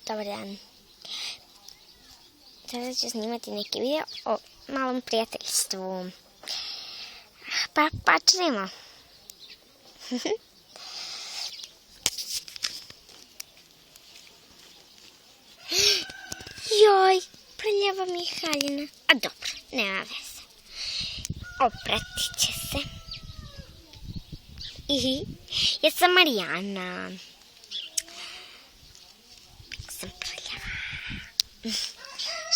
Dobar dan. Sada ću snimati neki video o malom prijateljstvu. Pa počnemo. Joj, prljava mi je haljina. A dobro, nema veze. Opratit će se. Ja sam Marijana. Sam prljava.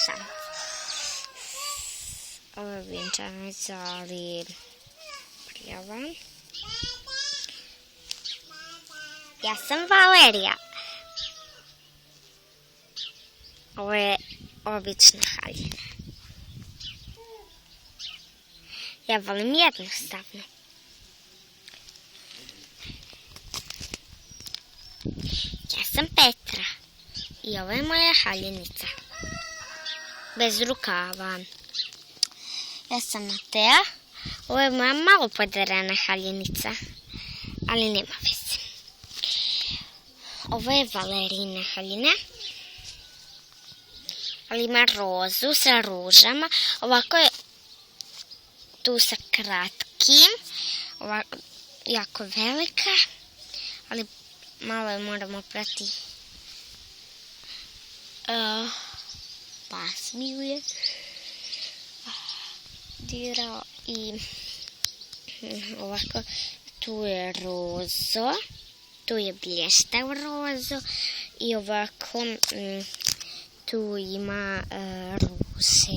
Šalim. Ovo je vjenčanica, ali prljava. Ja sam Valerija. Ovo je obična haljina. Ja volim jednostavno. Ja sam Petra i ovo je moja haljenica. Bez rukava. Ja sam Matea. Ovo je moja malo poderana haljenica, ali nema veze. Ovo je Valerina haljina, ali ima rozu sa ružama. Ovako je tu sa kratkim, ovako jako velika, ali malo je moramo prati. Pas mi ju je dirao i ovako tu je rozo, tu je blještavo rozo i ovako tu ima ruže,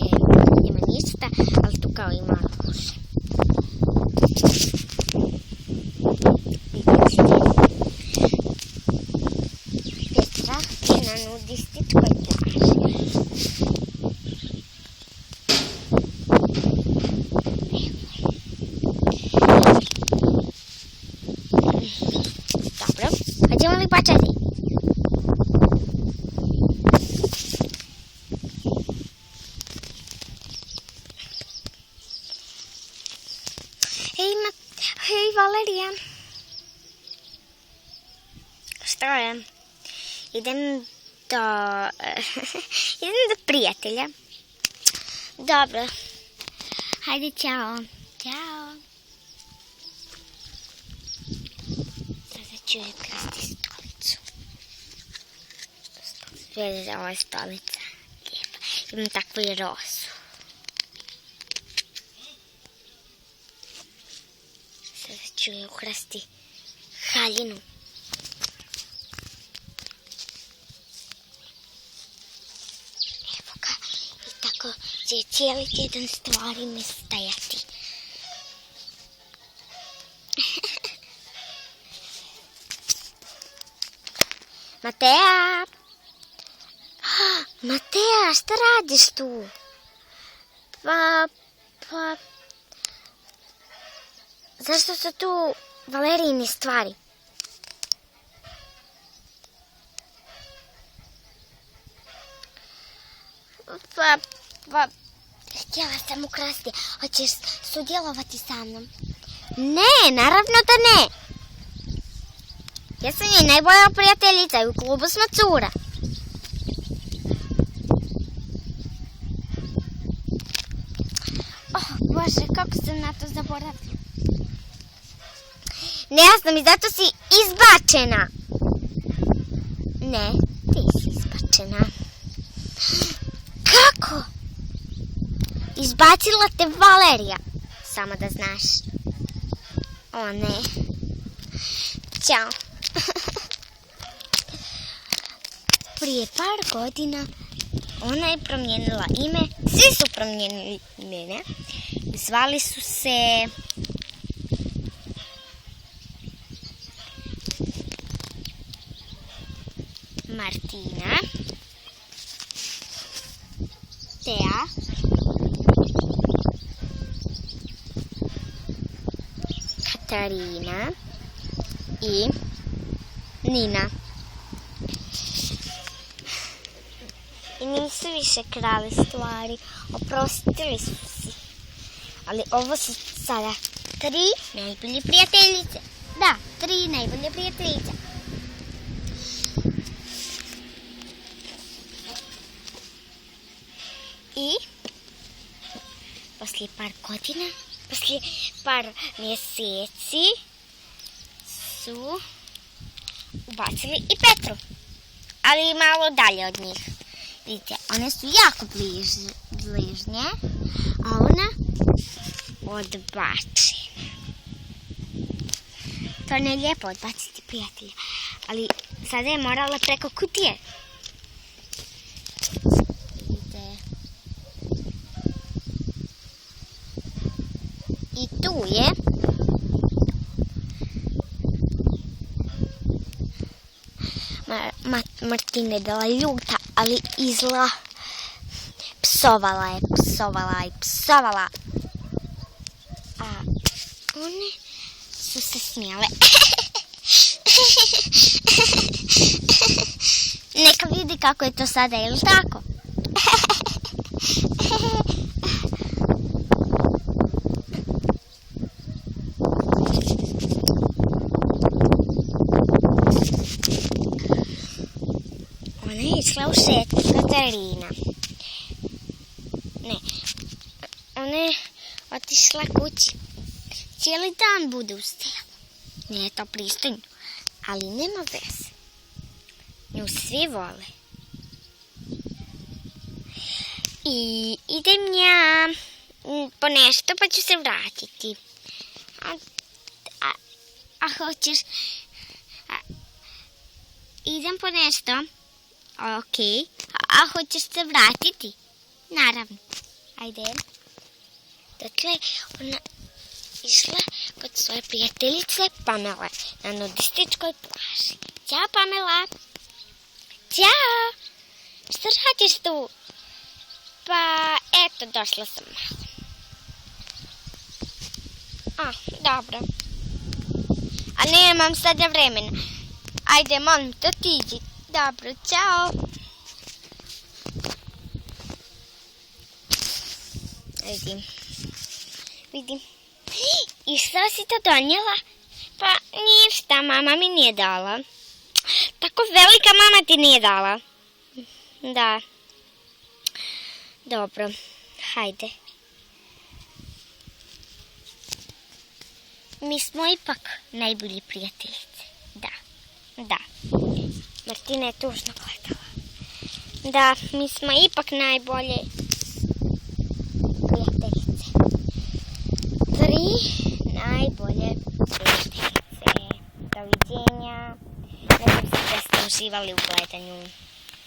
nema ništa, ali tu kao ima ruže. Petra je na nudističkoj plaži. Dobro, hoćemo li početi? Hej, Valerija. Što je? Idem do prijatelja. Dobro. Hajde, čao. Ćao. Sada ću joj krasti stolicu. Vidite, ova je stolica. Lijepa. Imam takvu i rozu. Sada ću joj ukrasti haljinu. Evo ga. I tako će cijeli tjedan stvari mi stajati. Matea! Matea, šta radiš tu? Pa... Zašto su tu Valerijine stvari? Pa... Htjela sam ukrasti. Hoćeš sudjelovati sa mnom? Ne, naravno da ne. Ja sam njej najbolja prijateljica i u klubu smo cura. Oh, Bože, kako sam na to zaboravila. Nejasno mi, zato si izbačena. Ne, ti si izbačena. Kako? Izbacila te Valerija. Samo da znaš. O ne. Ćao. Prije par godina ona je promijenila ime. Svi su promijenili ime. Zvali su se... Martina, Tea, Katarina i Nina. I nisu više krali stvari, oprostili su si. Ali ovo su sada 3 najbolje prijateljice. Da, 3 najbolje prijateljice. par godina, poslije par mjeseci su ubacili i Petru, ali malo dalje od njih. Vidite, one su jako bližnje, a ona odbačena. To ne je lijepo odbaciti prijatelja, ali sada je morala preko kutije. Vidite. I tu je Martina je bila ljuta, ali i zla. Psovala je. A one su se smijale. Neka vidi kako je to sada, je li tako? Ona je išla u šetku Katarina. Ne, ona je otišla kući. Cijeli dan bude ustajala. Nije to pristojno, ali nema veze. Nju svi vole. I idem ja po nešto pa ću se vratiti. A hoćeš... idem po nešto. Ok. A hoćeš se vratiti? Naravno. Ajde. Dakle, ona išla kod svoje prijateljice Pamele na nudističkoj plaži. Ćao, Pamela. Ćao. Što radiš tu? Pa, eto, došla sam malo. Dobro. A nemam sada vremena. Ajde, molim te, otiđi. Dobro, ćao. Vidim. I što si to donijela? Pa ništa, mama mi nije dala. Tako velika mama ti nije dala. Da. Dobro, hajde. Mi smo ipak najbolji prijateljice. Da. Martina je tužno gledala. Da, mi smo ipak najbolje prijateljice. 3 najbolje prijateljice. Doviđenja. Nadam se da ste uživali u gledanju.